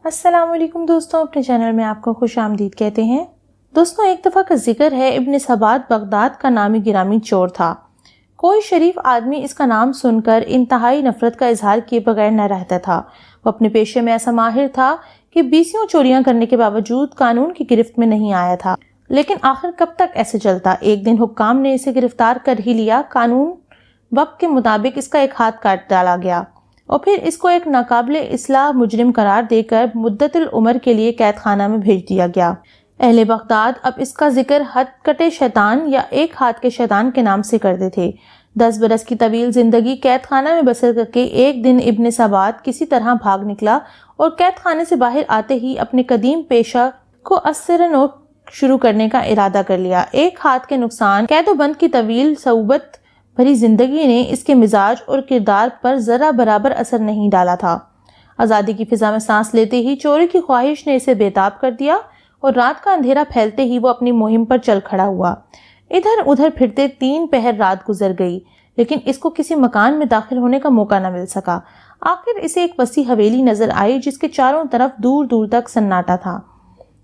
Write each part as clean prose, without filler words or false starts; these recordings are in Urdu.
السلام علیکم دوستوں، اپنے چینل میں آپ کو خوش آمدید کہتے ہیں۔ دوستوں، ایک دفعہ کا ذکر ہے، ابن سبات بغداد کا نامی گرامی چور تھا۔ کوئی شریف آدمی اس کا نام سن کر انتہائی نفرت کا اظہار کیے بغیر نہ رہتا تھا۔ وہ اپنے پیشے میں ایسا ماہر تھا کہ 20 چوریاں کرنے کے باوجود قانون کی گرفت میں نہیں آیا تھا۔ لیکن آخر کب تک ایسے چلتا؟ ایک دن حکام نے اسے گرفتار کر ہی لیا۔ قانون وقت کے مطابق اس کا ایک ہاتھ کاٹ ڈالا گیا اور پھر اس کو ایک ناقابل اصلاح مجرم قرار دے کر مدت العمر کے لیے قید خانہ میں بھیج دیا گیا۔ اہل بغداد اب اس کا ذکر ہتھ کٹے شیطان یا ایک ہاتھ کے شیطان کے نام سے کرتے تھے۔ 10 برس کی طویل زندگی قید خانہ میں بسر کر کے ایک دن ابن سبات کسی طرح بھاگ نکلا اور قید خانے سے باہر آتے ہی اپنے قدیم پیشہ کو اثر نو شروع کرنے کا ارادہ کر لیا۔ ایک ہاتھ کے نقصان، قید و بند کی طویل صعوبت بھری زندگی نے اس کے مزاج اور کردار پر ذرا برابر اثر نہیں ڈالا تھا۔ آزادی کی فضا میں سانس لیتے ہی چوری کی خواہش نے اسے بےتاب کر دیا اور رات کا اندھیرا پھیلتے ہی وہ اپنی مہم پر چل کھڑا ہوا۔ ادھر ادھر پھرتے 3 پہر رات گزر گئی، لیکن اس کو کسی مکان میں داخل ہونے کا موقع نہ مل سکا۔ آخر اسے ایک وسیع حویلی نظر آئی جس کے چاروں طرف دور دور تک سناٹا تھا۔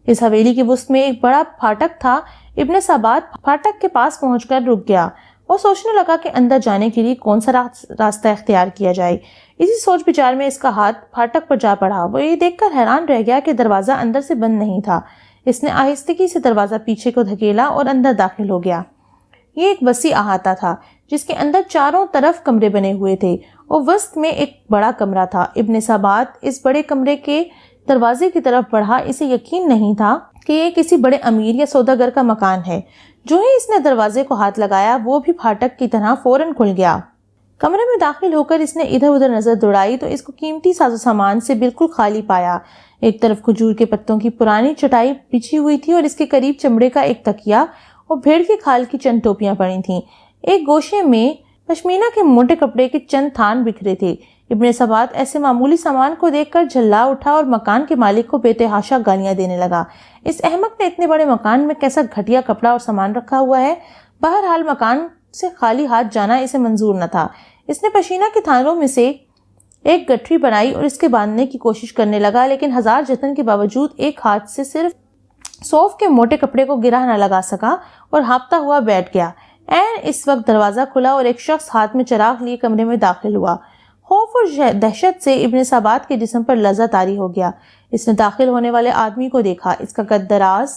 اس حویلی کے وسط میں ایک بڑا پھاٹک تھا۔ ابن سبات پھاٹک کے پاس پہنچ کر رک گیا۔ وہ سوچنے لگا کہ اندر جانے کے لیے کون سا راستہ اختیار کیا جائے۔ اسی سوچ بچار میں اس کا ہاتھ پھاٹک پر جا پڑا۔ وہ یہ دیکھ کر حیران رہ گیا کہ دروازہ اندر سے بند نہیں تھا۔ اس نے آہستگی سے دروازہ پیچھے کو دھکیلا اور اندر داخل ہو گیا۔ یہ ایک وسیع احاطہ تھا جس کے اندر چاروں طرف کمرے بنے ہوئے تھے اور وسط میں ایک بڑا کمرہ تھا۔ ابن سبات اس بڑے کمرے کے دروازے کی طرف بڑھا۔ اسے یقین نہیں تھا کہ یہ کسی بڑے امیر یا سوداگر کا مکان ہے۔ جو ہی اس نے دروازے کو ہاتھ لگایا وہ بھی پھاٹک کی طرح فوراً کھل گیا۔ کمرے میں داخل ہو کر اس نے ادھر ادھر نظر دوڑائی تو اس کو قیمتی ساز و سامان سے بالکل خالی پایا۔ ایک طرف کھجور کے پتوں کی پرانی چٹائی بچھی ہوئی تھی اور اس کے قریب چمڑے کا ایک تکیا اور بھیڑ کے کھال کی چند ٹوپیاں پڑی تھیں۔ ایک گوشے میں پشمینہ کے موٹے کپڑے کے چند تھان بکھرے تھے۔ ابن سبات ایسے معمولی سامان کو دیکھ کر جھلا اٹھا اور مکان کے مالک کو بے تحاشا گالیاں دینے لگا۔ اس احمق نے اتنے بڑے مکان میں کیسا گھٹیا کپڑا اور سامان رکھا ہوا ہے؟ بہرحال مکان سے خالی ہاتھ جانا اسے منظور نہ تھا۔ اس نے پشینہ کے تھانوں میں سے ایک گٹھری بنائی اور اس کے باندھنے کی کوشش کرنے لگا، لیکن ہزار جتن کے باوجود ایک ہاتھ سے صرف صوف کے موٹے کپڑے کو گرہ نہ لگا سکا اور ہانپتا ہوا بیٹھ گیا۔ اس وقت دروازہ کھلا اور ایک شخص ہاتھ میں چراغ لیے کمرے میں داخل ہوا۔ خوف اور دہشت سے ابن سبات کے جسم پر لرزہ طاری ہو گیا۔ اس نے داخل ہونے والے آدمی کو دیکھا۔ اس کا قد دراز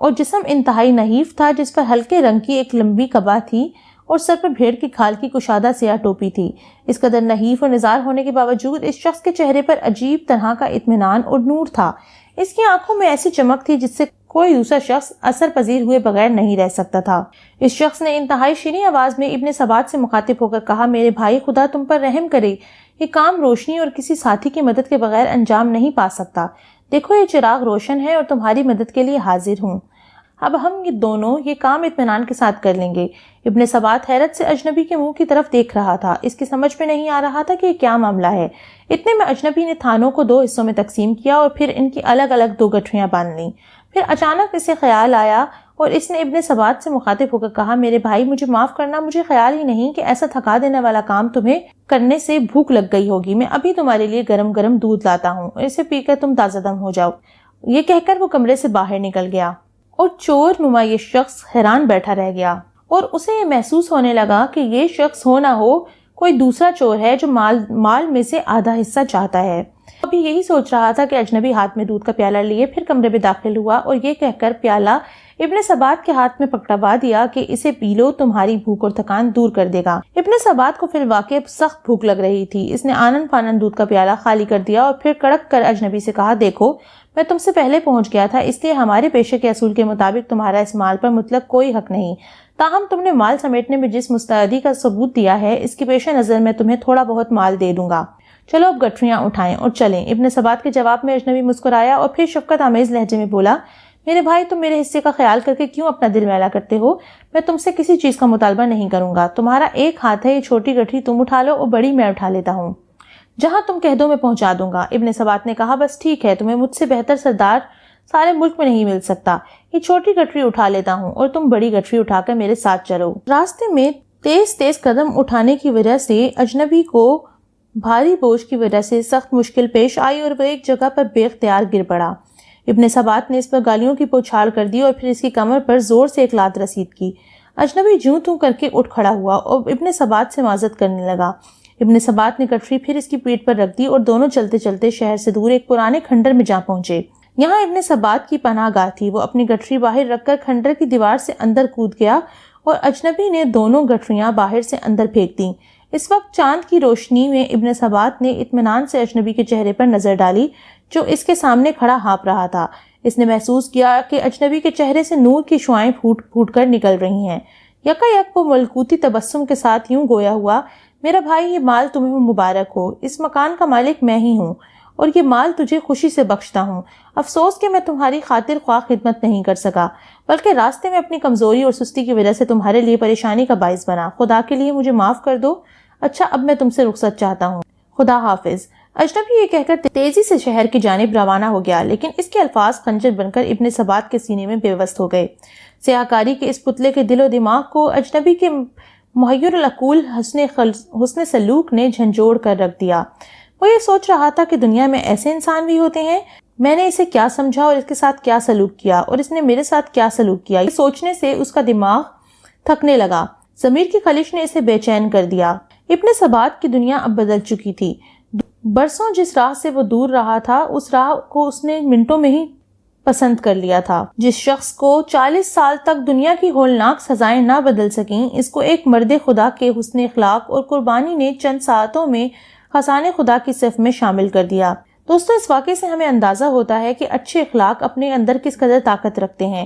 اور جسم انتہائی نحیف تھا، جس پر ہلکے رنگ کی ایک لمبی قبا تھی اور سر پر بھیڑ کی کھال کی کشادہ سیاہ ٹوپی تھی۔ اس قدر نحیف اور نزار ہونے کے باوجود اس شخص کے چہرے پر عجیب طرح کا اطمینان اور نور تھا۔ اس کی آنکھوں میں ایسی چمک تھی جس سے کوئی دوسرا شخص اثر پذیر ہوئے بغیر نہیں رہ سکتا تھا۔ اس شخص نے انتہائی شیریں آواز میں ابن سبات سے مخاطب ہو کر کہا، میرے بھائی، خدا تم پر رحم کرے، یہ کام روشنی اور کسی ساتھی کی مدد کے بغیر انجام نہیں پا سکتا۔ دیکھو یہ چراغ روشن ہے اور تمہاری مدد کے لیے حاضر ہوں۔ اب ہم یہ دونوں یہ کام اطمینان کے ساتھ کر لیں گے۔ ابن سبات حیرت سے اجنبی کے منہ کی طرف دیکھ رہا تھا۔ اس کی سمجھ میں نہیں آ رہا تھا کہ یہ کیا معاملہ ہے۔ اتنے میں اجنبی نے تھانوں کو 2 حصوں میں تقسیم کیا اور پھر ان کی الگ الگ 2 گٹھریاں باندھ لیں۔ پھر اچانک اسے خیال آیا اور اس نے ابن سبات سے مخاطب ہو کر کہا، میرے بھائی، مجھے معاف کرنا، مجھے خیال ہی نہیں کہ ایسا تھکا دینے والا کام تمہیں کرنے سے بھوک لگ گئی ہوگی۔ میں ابھی تمہارے لیے گرم گرم دودھ لاتا ہوں اور اسے پی کر تم تازہ دم ہو جاؤ۔ یہ کہہ کر وہ کمرے سے باہر نکل گیا اور چور نما یہ شخص حیران بیٹھا رہ گیا اور اسے یہ محسوس ہونے لگا کہ یہ شخص ہو نہ ہو کوئی دوسرا چور ہے جو مال میں سے آدھا حصہ چاہتا ہے۔ ابھی یہی سوچ رہا تھا کہ اجنبی ہاتھ میں دودھ کا پیالہ لیے پھر کمرے میں داخل ہوا اور یہ کہہ کر پیالہ ابن سبات کے ہاتھ میں پکڑوا دیا کہ اسے پی لو، تمہاری بھوک اور تھکان دور کر دے گا۔ ابن سبات کو فی الواقع سخت بھوک لگ رہی تھی۔ اس نے آنن فانن دودھ کا پیالہ خالی کر دیا اور پھر کڑک کر اجنبی سے کہا، دیکھو میں تم سے پہلے پہنچ گیا تھا، اس لیے ہمارے پیشے کے اصول کے مطابق تمہارا اس مال پر مطلق کوئی حق نہیں۔ تاہم تم نے مال سمیٹنے میں جس مستعدی کا ثبوت دیا ہے، اس کے پیش نظر میں تمہیں تھوڑا بہت مال دے دوں گا۔ چلو اب گٹھریاں اٹھائیں اور چلیں۔ ابن سبات کے جواب میں اجنبی مسکرایا اور پھر شفقت آمیز لہجے میں بولا، میرے بھائی، تم میرے حصے کا خیال کر کے کیوں اپنا دل میلا کرتے ہو؟ میں تم سے کسی چیز کا مطالبہ نہیں کروں گا۔ تمہارا ایک ہاتھ ہے، یہ چھوٹی گٹھری تم اٹھا لو اور بڑی میں اٹھا لیتا ہوں۔ جہاں تم کہہ دو میں پہنچا دوں گا۔ ابن سبات نے کہا، بس ٹھیک ہے، تمہیں مجھ سے بہتر سردار سارے ملک میں نہیں مل سکتا۔ یہ چھوٹی گٹھری اٹھا لیتا ہوں اور تم بڑی گٹھری اٹھا کر میرے ساتھ چلو۔ راستے میں تیز تیز قدم اٹھانے کی وجہ سے اجنبی کو بھاری بوجھ کی وجہ سے سخت مشکل پیش آئی اور وہ ایک جگہ پر بے اختیار گر پڑا۔ ابن ثبات نے اس پر گالیوں کی بوچھال کر دی اور پھر اس کی کمر پر زور سے ایک لات رسید کی۔ اجنبی جوں توں کر کے اٹھ کھڑا ہوا اور ابن ثبات سے معذرت کرنے لگا۔ ابن ثبات نے گٹھری پھر اس کی پیٹھ پر رکھ دی اور دونوں چلتے چلتے شہر سے دور ایک پرانے کھنڈر میں جا پہنچے۔ یہاں ابن ثبات کی پناہ گاہ تھی۔ وہ اپنی گٹھری باہر رکھ کر کھنڈر کی دیوار سے اندر کود گیا اور اجنبی نے دونوں گٹھریاں باہر سے اندر پھینک دیں۔ اس وقت چاند کی روشنی میں ابن ثبات نے اطمینان سے اجنبی کے چہرے پر نظر ڈالی جو اس کے سامنے کھڑا ہانپ رہا تھا۔ اس نے محسوس کیا کہ اجنبی کے چہرے سے نور کی شعائیں پھوٹ پھوٹ کر نکل رہی ہیں۔ یکا یک وہ ملکوتی تبسم کے ساتھ یوں گویا ہوا، میرا بھائی، یہ مال تمہیں مبارک ہو۔ اس مکان کا مالک میں ہی ہوں اور یہ مال تجھے خوشی سے بخشتا ہوں۔ افسوس کہ میں تمہاری خاطر خواہ خدمت نہیں کر سکا، بلکہ راستے میں اپنی کمزوری اور سستی کی وجہ سے تمہارے لیے پریشانی کا باعث بنا۔ خدا کے لیے مجھے معاف کر دو۔ اچھا، اب میں تم سے رخصت چاہتا ہوں۔ خدا حافظ۔ اجنبی یہ کہہ کر تیزی سے شہر کی جانب روانہ ہو گیا، لیکن اس کے الفاظ خنجر بن کر ابن ثبات کے سینے میں پیوست ہو گئے۔ سیاہکاری کے اس پتلے کے دل و دماغ کو اجنبی کے محیر العقول حسن سلوک نے جھنجھوڑ کر رکھ دیا۔ وہ یہ سوچ رہا تھا کہ دنیا میں ایسے انسان بھی ہوتے ہیں۔ میں نے اسے کیا سمجھا اور اس کے ساتھ کیا سلوک کیا، اور اس نے میرے ساتھ کیا سلوک کیا۔ یہ سوچنے سے اس کا دماغ تھکنے لگا۔ ضمیر کی خلش نے اسے بے چین کر دیا۔ ابن ثبات کی دنیا اب بدل چکی تھی۔ برسوں جس راہ سے وہ دور رہا تھا، اس راہ کو اس نے منٹوں میں ہی پسند کر لیا تھا۔ جس شخص کو 40 سال تک دنیا کی ہولناک سزائیں نہ بدل سکیں، اس کو ایک مرد خدا کے حسن اخلاق اور قربانی نے چند ساعتوں میں خزانے خدا کی صف میں شامل کر دیا۔ دوستو، اس واقعے سے ہمیں اندازہ ہوتا ہے کہ اچھے اخلاق اپنے اندر کس قدر طاقت رکھتے ہیں۔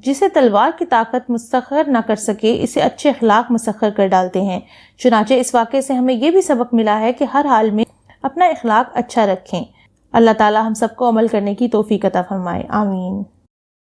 جسے تلوار کی طاقت مسخر نہ کر سکے، اسے اچھے اخلاق مسخر کر ڈالتے ہیں۔ چنانچہ اس واقعے سے ہمیں یہ بھی سبق ملا ہے کہ ہر حال میں اپنا اخلاق اچھا رکھیں۔ اللہ تعالی ہم سب کو عمل کرنے کی توفیق عطا فرمائے، آمین۔